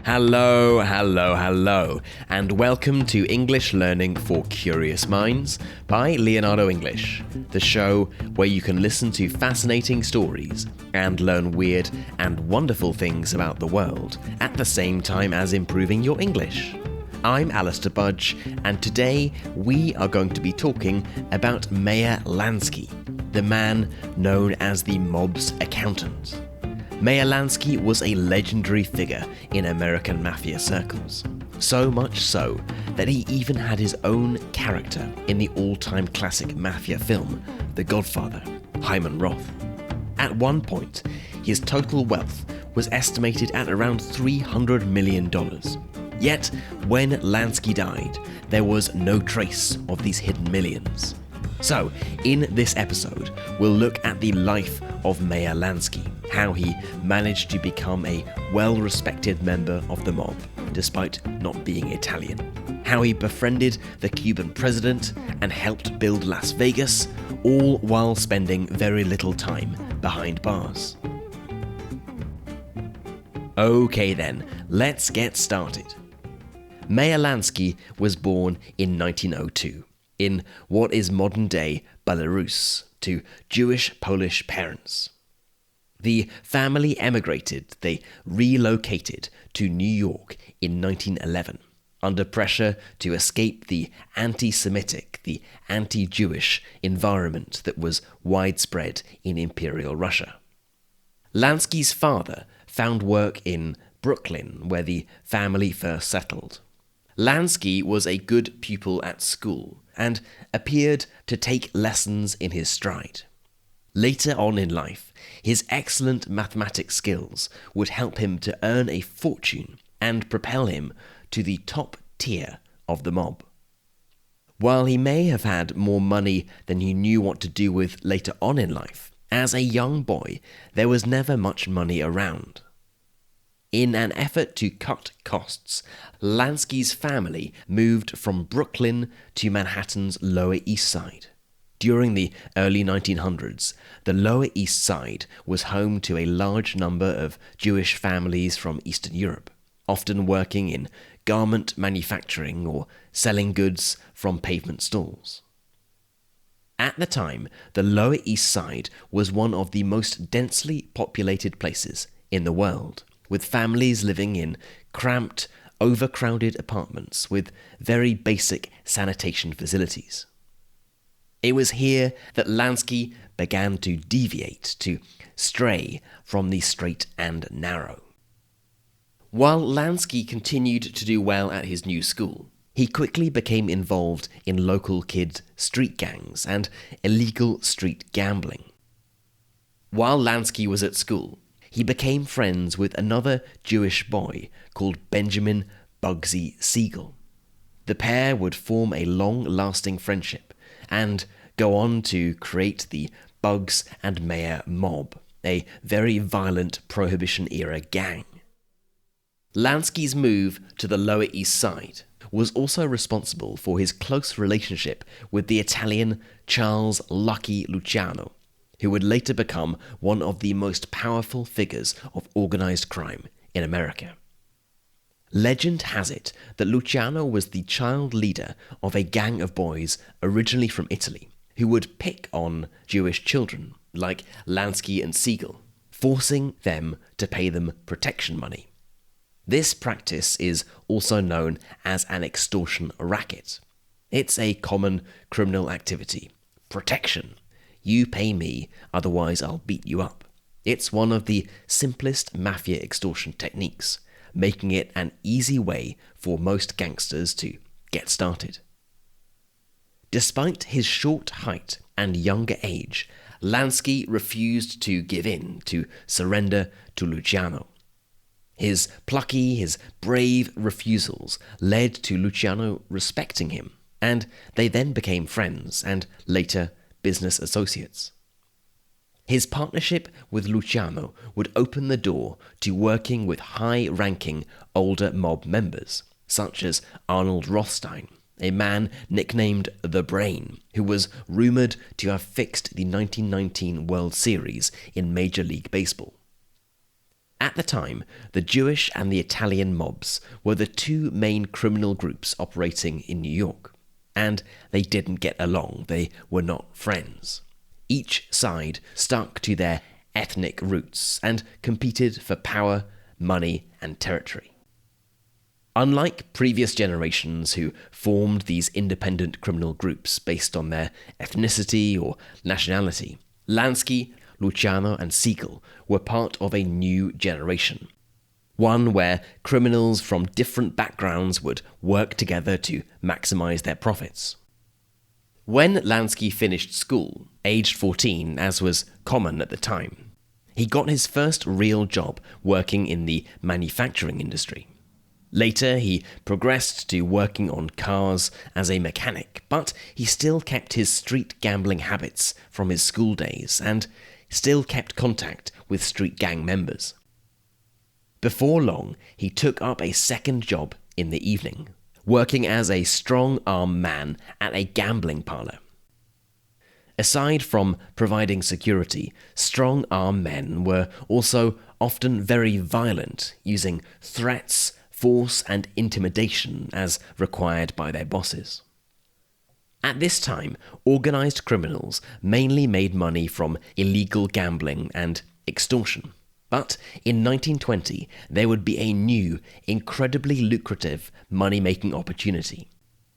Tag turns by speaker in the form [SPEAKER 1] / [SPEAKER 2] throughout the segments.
[SPEAKER 1] Hello, hello, hello, and welcome to English Learning for Curious Minds by Leonardo English, the show where you can listen to fascinating stories and learn weird and wonderful things about the world at the same time as improving your English. I'm Alistair Budge, and today we are going to be talking about Meyer Lansky, the man known as the mob's accountant. Meyer Lansky was a legendary figure in American mafia circles, so much so that he even had his own character in the all-time classic mafia film, The Godfather, Hyman Roth. At one point, his total wealth was estimated at around $300 million. Yet, when Lansky died, there was no trace of these hidden millions. So, in this episode, we'll look at the life of Meyer Lansky, how he managed to become a well-respected member of the mob, despite not being Italian, how he befriended the Cuban president and helped build Las Vegas, all while spending very little time behind bars. Okay then, let's get started. Meyer Lansky was born in 1902 in what is modern-day Belarus to Jewish Polish parents. The family emigrated, they relocated to New York in 1911, under pressure to escape the anti-Semitic, the anti-Jewish environment that was widespread in Imperial Russia. Lansky's father found work in Brooklyn, where the family first settled. Lansky was a good pupil at school and appeared to take lessons in his stride. Later on in life, his excellent mathematics skills would help him to earn a fortune and propel him to the top tier of the mob. While he may have had more money than he knew what to do with later on in life, as a young boy, there was never much money around. In an effort to cut costs, Lansky's family moved from Brooklyn to Manhattan's Lower East Side. During the early 1900s, the Lower East Side was home to a large number of Jewish families from Eastern Europe, often working in garment manufacturing or selling goods from pavement stalls. At the time, the Lower East Side was one of the most densely populated places in the world, with families living in cramped, overcrowded apartments with very basic sanitation facilities. It was here that Lansky began to deviate, to stray from the straight and narrow. While Lansky continued to do well at his new school, he quickly became involved in local kid street gangs and illegal street gambling. While Lansky was at school, he became friends with another Jewish boy called Benjamin Bugsy Siegel. The pair would form a long-lasting friendship and go on to create the Bugs and Meyer mob, a very violent Prohibition Era gang. Lansky's move to the Lower East Side was also responsible for his close relationship with the Italian Charles Lucky Luciano, who would later become one of the most powerful figures of organized crime in America. Legend has it that Luciano was the child leader of a gang of boys originally from Italy, who would pick on Jewish children like Lansky and Siegel, forcing them to pay them protection money. This practice is also known as an extortion racket. It's a common criminal activity. Protection. You pay me, otherwise I'll beat you up. It's one of the simplest mafia extortion techniques, making it an easy way for most gangsters to get started. Despite his short height and younger age, Lansky refused to give in, to surrender to Luciano. His plucky, his brave refusals led to Luciano respecting him, and they then became friends and later business associates. His partnership with Luciano would open the door to working with high-ranking older mob members, such as Arnold Rothstein, a man nicknamed The Brain, who was rumored to have fixed the 1919 World Series in Major League Baseball. At the time, the Jewish and the Italian mobs were the two main criminal groups operating in New York. And they didn't get along, they were not friends. Each side stuck to their ethnic roots and competed for power, money, and territory. Unlike previous generations who formed these independent criminal groups based on their ethnicity or nationality, Lansky, Luciano, and Siegel were part of a new generation. One where criminals from different backgrounds would work together to maximize their profits. When Lansky finished school, aged 14, as was common at the time, he got his first real job working in the manufacturing industry. Later, he progressed to working on cars as a mechanic, but he still kept his street gambling habits from his school days and still kept contact with street gang members. Before long, he took up a second job in the evening, working as a strong-arm man at a gambling parlor. Aside from providing security, strong-arm men were also often very violent, using threats, force, and intimidation as required by their bosses. At this time, organized criminals mainly made money from illegal gambling and extortion. But in 1920, there would be a new, incredibly lucrative money-making opportunity: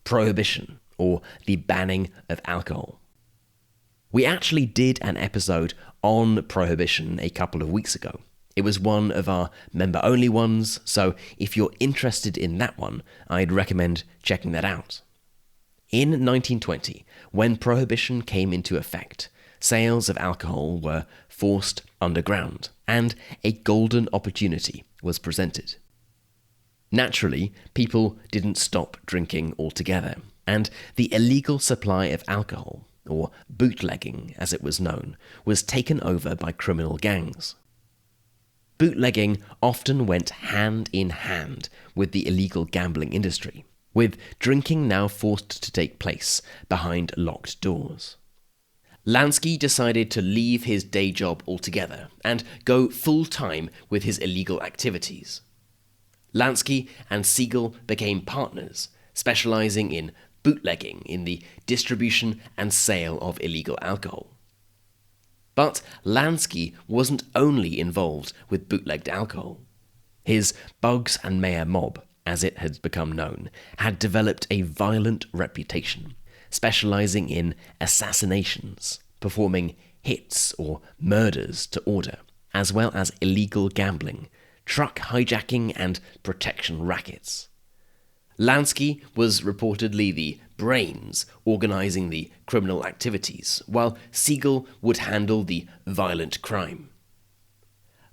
[SPEAKER 1] Prohibition, or the banning of alcohol. We actually did an episode on Prohibition a couple of weeks ago. It was one of our member-only ones, so if you're interested in that one, I'd recommend checking that out. In 1920, when Prohibition came into effect, sales of alcohol were forced underground, and a golden opportunity was presented. Naturally, people didn't stop drinking altogether, and the illegal supply of alcohol, or bootlegging as it was known, was taken over by criminal gangs. Bootlegging often went hand in hand with the illegal gambling industry, with drinking now forced to take place behind locked doors. Lansky decided to leave his day job altogether and go full-time with his illegal activities. Lansky and Siegel became partners, specializing in bootlegging in the distribution and sale of illegal alcohol. But Lansky wasn't only involved with bootlegged alcohol. His Bugs and Meyer mob, as it had become known, had developed a violent reputation, specializing in assassinations, performing hits or murders to order, as well as illegal gambling, truck hijacking, and protection rackets. Lansky was reportedly the brains organizing the criminal activities, while Siegel would handle the violent crime.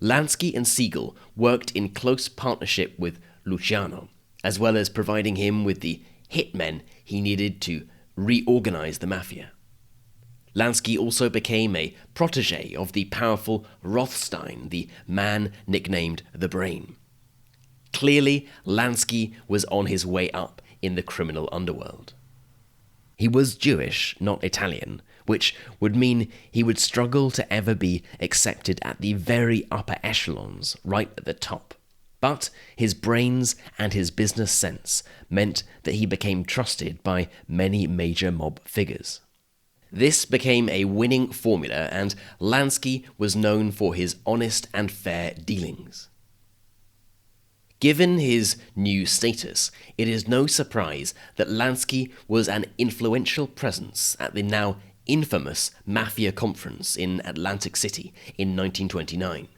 [SPEAKER 1] Lansky and Siegel worked in close partnership with Luciano, as well as providing him with the hitmen he needed to reorganize the mafia. Lansky also became a protege of the powerful Rothstein, the man nicknamed the Brain. Clearly, Lansky was on his way up in the criminal underworld. He was Jewish, not Italian, which would mean he would struggle to ever be accepted at the very upper echelons, right at the top. But his brains and his business sense meant that he became trusted by many major mob figures. This became a winning formula, and Lansky was known for his honest and fair dealings. Given his new status, it is no surprise that Lansky was an influential presence at the now infamous Mafia Conference in Atlantic City in 1929.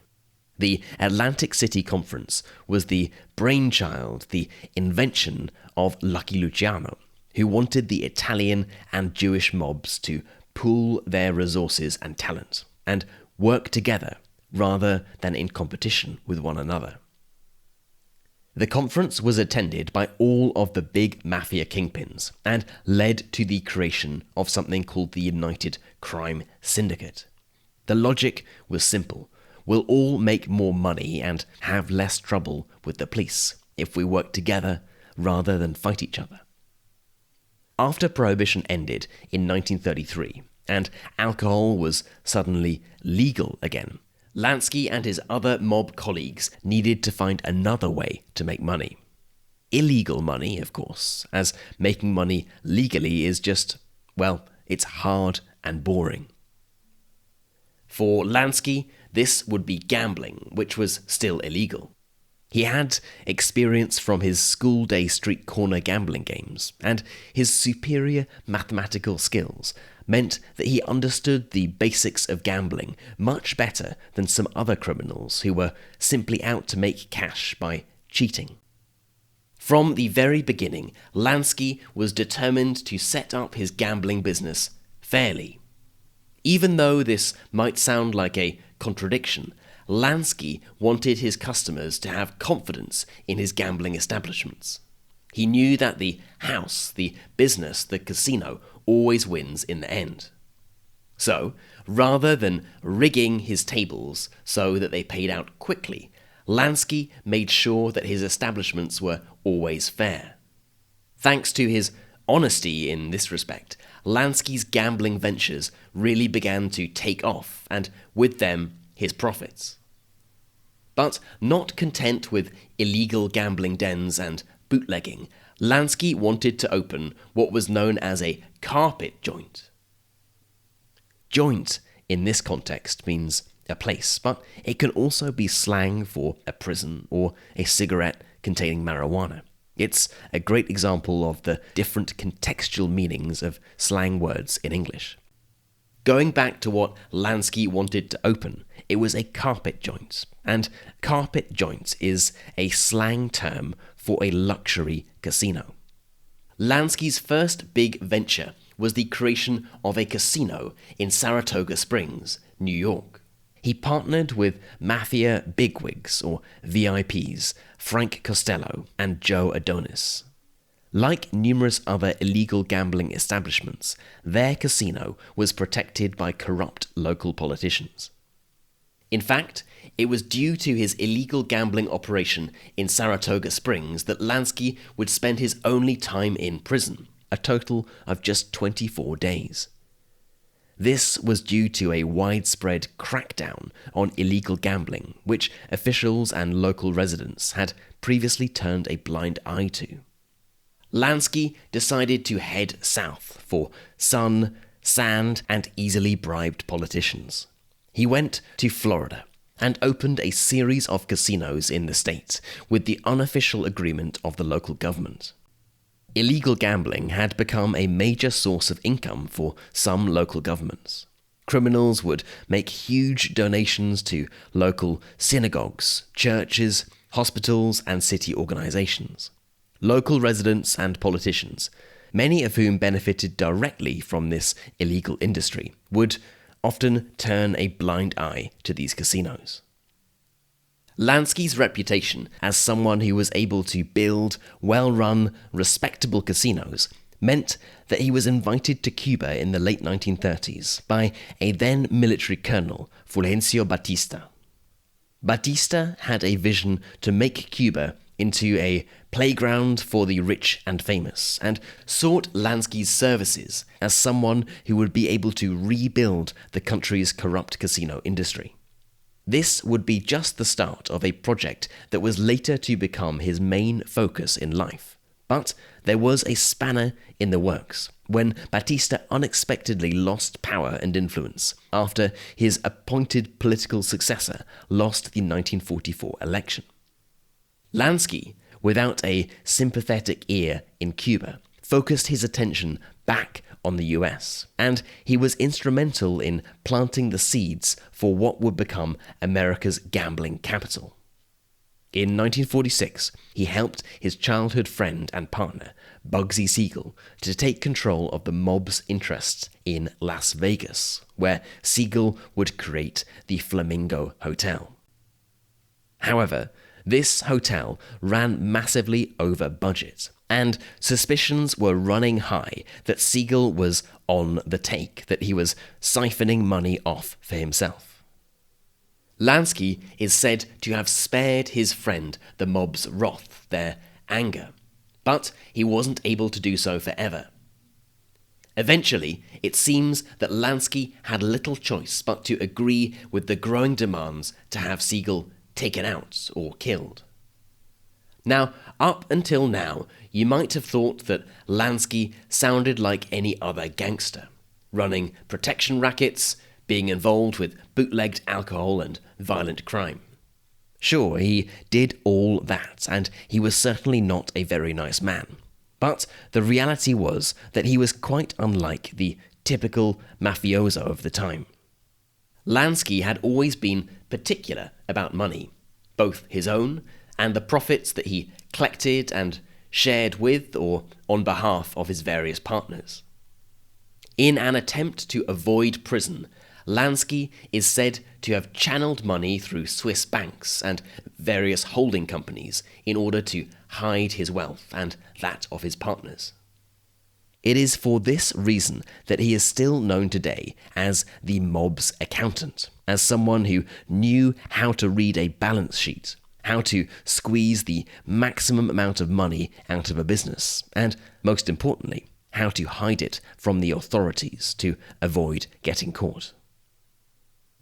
[SPEAKER 1] The Atlantic City Conference was the brainchild, the invention of Lucky Luciano, who wanted the Italian and Jewish mobs to pool their resources and talent, and work together rather than in competition with one another. The conference was attended by all of the big mafia kingpins and led to the creation of something called the United Crime Syndicate. The logic was simple. We'll all make more money and have less trouble with the police if we work together rather than fight each other. After Prohibition ended in 1933 and alcohol was suddenly legal again, Lansky and his other mob colleagues needed to find another way to make money. Illegal money, of course, as making money legally is just, well, it's hard and boring. For Lansky, this would be gambling, which was still illegal. He had experience from his school day street corner gambling games, and his superior mathematical skills meant that he understood the basics of gambling much better than some other criminals who were simply out to make cash by cheating. From the very beginning, Lansky was determined to set up his gambling business fairly. Even though this might sound like a contradiction, Lansky wanted his customers to have confidence in his gambling establishments. He knew that the house, the business, the casino always wins in the end. So, rather than rigging his tables so that they paid out quickly, Lansky made sure that his establishments were always fair. Thanks to his honesty in this respect, Lansky's gambling ventures really began to take off, and with them, his profits. But not content with illegal gambling dens and bootlegging, Lansky wanted to open what was known as a carpet joint. Joint, in this context, means a place, but it can also be slang for a prison or a cigarette containing marijuana. It's a great example of the different contextual meanings of slang words in English. Going back to what Lansky wanted to open, it was a carpet joint, and carpet joint is a slang term for a luxury casino. Lansky's first big venture was the creation of a casino in Saratoga Springs, New York. He partnered with mafia bigwigs, or VIPs, Frank Costello and Joe Adonis. Like numerous other illegal gambling establishments, their casino was protected by corrupt local politicians. In fact, it was due to his illegal gambling operation in Saratoga Springs that Lansky would spend his only time in prison, a total of just 24 days. This was due to a widespread crackdown on illegal gambling, which officials and local residents had previously turned a blind eye to. Lansky decided to head south for sun, sand, and easily bribed politicians. He went to Florida and opened a series of casinos in the state with the unofficial agreement of the local government. Illegal gambling had become a major source of income for some local governments. Criminals would make huge donations to local synagogues, churches, hospitals, and city organizations. Local residents and politicians, many of whom benefited directly from this illegal industry, would often turn a blind eye to these casinos. Lansky's reputation as someone who was able to build well-run, respectable casinos meant that he was invited to Cuba in the late 1930s by a then military colonel, Fulgencio Batista. Batista had a vision to make Cuba into a playground for the rich and famous, and sought Lansky's services as someone who would be able to rebuild the country's corrupt casino industry. This would be just the start of a project that was later to become his main focus in life. But there was a spanner in the works when Batista unexpectedly lost power and influence after his appointed political successor lost the 1944 election. Lansky, without a sympathetic ear in Cuba, focused his attention back on the US, and he was instrumental in planting the seeds for what would become America's gambling capital. In 1946, he helped his childhood friend and partner, Bugsy Siegel, to take control of the mob's interests in Las Vegas, where Siegel would create the Flamingo Hotel. However, this hotel ran massively over budget, and suspicions were running high that Siegel was on the take, that he was siphoning money off for himself. Lansky is said to have spared his friend the mob's wrath, their anger, but he wasn't able to do so forever. Eventually, it seems that Lansky had little choice but to agree with the growing demands to have Siegel taken out or killed. Now, up until now, you might have thought that Lansky sounded like any other gangster, running protection rackets, being involved with bootlegged alcohol and violent crime. Sure, he did all that, and he was certainly not a very nice man. But the reality was that he was quite unlike the typical mafioso of the time. Lansky had always been particular about money, both his own and the profits that he collected and shared with or on behalf of his various partners. In an attempt to avoid prison, Lansky is said to have channeled money through Swiss banks and various holding companies in order to hide his wealth and that of his partners. It is for this reason that he is still known today as the mob's accountant, as someone who knew how to read a balance sheet, how to squeeze the maximum amount of money out of a business, and, most importantly, how to hide it from the authorities to avoid getting caught.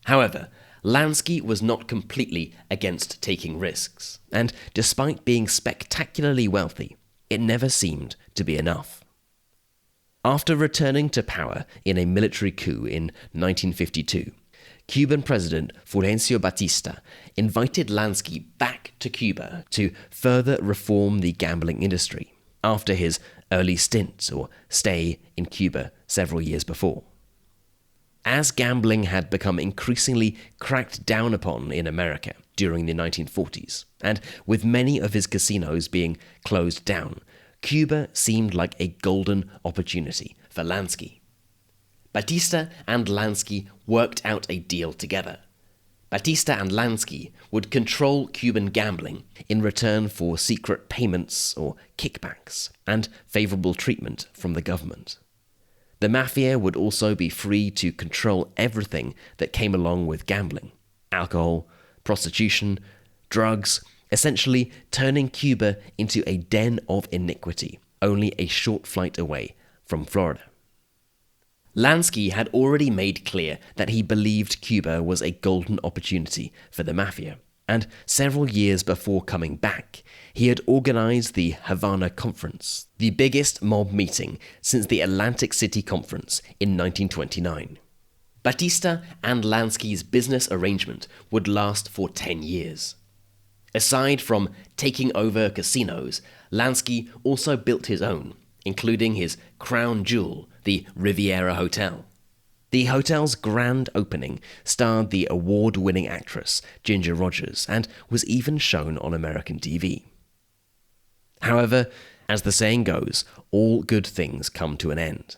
[SPEAKER 1] However, Lansky was not completely against taking risks, and despite being spectacularly wealthy, it never seemed to be enough. After returning to power in a military coup in 1952, Cuban President Fulgencio Batista invited Lansky back to Cuba to further reform the gambling industry after his early stint or stay in Cuba several years before. As gambling had become increasingly cracked down upon in America during the 1940s, and with many of his casinos being closed down, Cuba seemed like a golden opportunity for Lansky. Batista and Lansky worked out a deal together. Batista and Lansky would control Cuban gambling in return for secret payments or kickbacks and favorable treatment from the government. The mafia would also be free to control everything that came along with gambling: alcohol, prostitution, drugs, essentially turning Cuba into a den of iniquity, only a short flight away from Florida. Lansky had already made clear that he believed Cuba was a golden opportunity for the mafia, and several years before coming back, he had organized the Havana Conference, the biggest mob meeting since the Atlantic City Conference in 1929. Batista and Lansky's business arrangement would last for 10 years. Aside from taking over casinos, Lansky also built his own, including his crown jewel, the Riviera Hotel. The hotel's grand opening starred the award-winning actress Ginger Rogers and was even shown on American TV. However, as the saying goes, all good things come to an end.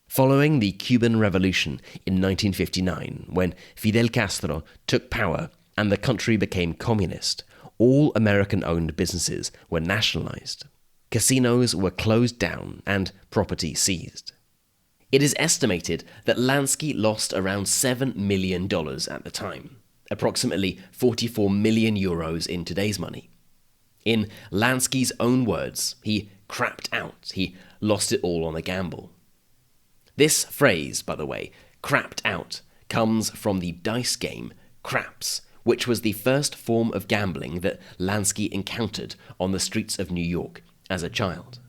[SPEAKER 1] Following the Cuban Revolution in 1959, when Fidel Castro took power and the country became communist, all American-owned businesses were nationalized. Casinos were closed down and property seized. It is estimated that Lansky lost around $7 million at the time, approximately 44 million euros in today's money. In Lansky's own words, he crapped out, he lost it all on a gamble. This phrase, by the way, crapped out, comes from the dice game craps, which was the first form of gambling that Lansky encountered on the streets of New York as a child.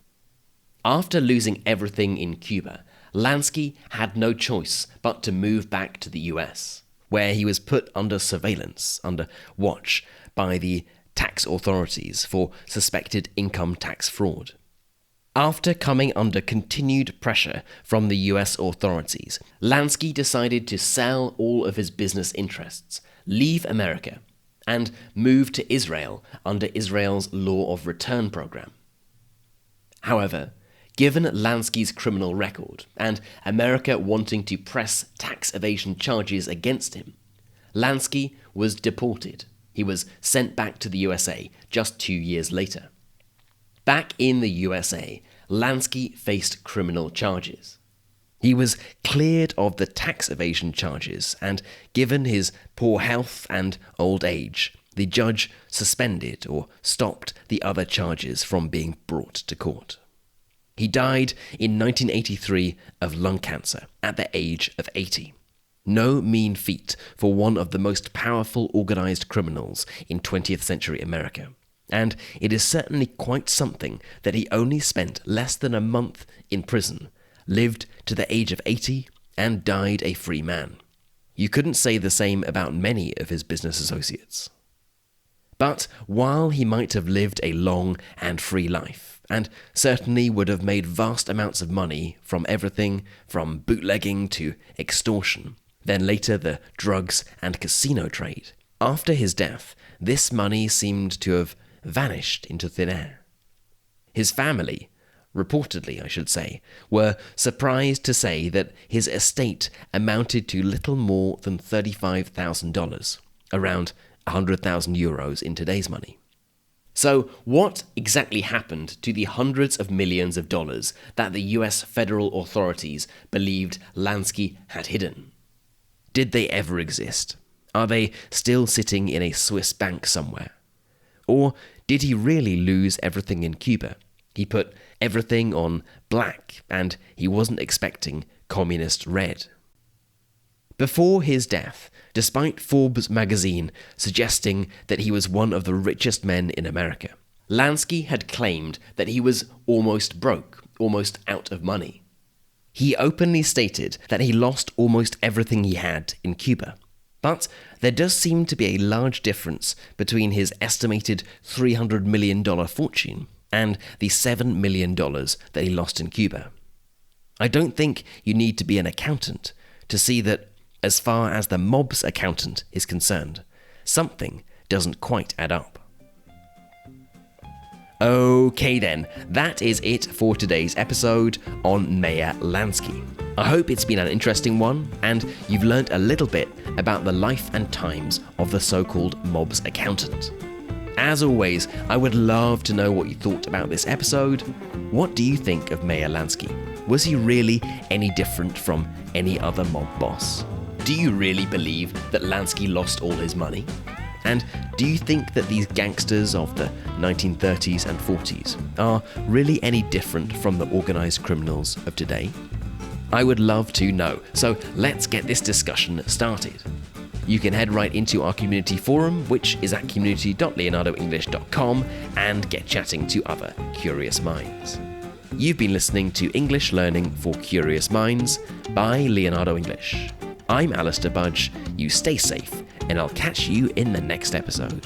[SPEAKER 1] After losing everything in Cuba, Lansky had no choice but to move back to the US, where he was put under surveillance, under watch, by the tax authorities for suspected income tax fraud. After coming under continued pressure from the US authorities, Lansky decided to sell all of his business interests, leave America, and move to Israel under Israel's law of return program. However, given Lansky's criminal record and America wanting to press tax evasion charges against him, Lansky was deported. He was sent back to the USA just 2 years later. Back in the USA, Lansky faced criminal charges. He was cleared of the tax evasion charges, and given his poor health and old age, the judge suspended or stopped the other charges from being brought to court. He died in 1983 of lung cancer at the age of 80. No mean feat for one of the most powerful organized criminals in 20th century America. And it is certainly quite something that he only spent less than a month in prison, lived to the age of 80, and died a free man. You couldn't say the same about many of his business associates. But while he might have lived a long and free life, and certainly would have made vast amounts of money from everything from bootlegging to extortion, then later the drugs and casino trade, after his death, this money seemed to have vanished into thin air. His family, reportedly I should say, were surprised to say that his estate amounted to little more than $35,000, around 100,000 euros in today's money. So what exactly happened to the hundreds of millions of dollars that the US federal authorities believed Lansky had hidden? Did they ever exist? Are they still sitting in a Swiss bank somewhere? Or did he really lose everything in Cuba? He put everything on black and he wasn't expecting communist red. Before his death, despite Forbes magazine suggesting that he was one of the richest men in America, Lansky had claimed that he was almost broke, almost out of money. He openly stated that he lost almost everything he had in Cuba. But there does seem to be a large difference between his estimated $300 million fortune and the $7 million that he lost in Cuba. I don't think you need to be an accountant to see that, as far as the mob's accountant is concerned, something doesn't quite add up. Okay then, that is it for today's episode on Meyer Lansky. I hope it's been an interesting one, and you've learnt a little bit about the life and times of the so-called mob's accountant. As always, I would love to know what you thought about this episode. What do you think of Meyer Lansky? Was he really any different from any other mob boss? Do you really believe that Lansky lost all his money? And do you think that these gangsters of the 1930s and 40s are really any different from the organized criminals of today? I would love to know, so let's get this discussion started. You can head right into our community forum, which is at community.leonardoenglish.com, and get chatting to other curious minds. You've been listening to English Learning for Curious Minds by Leonardo English. I'm Alistair Budge, you stay safe, and I'll catch you in the next episode.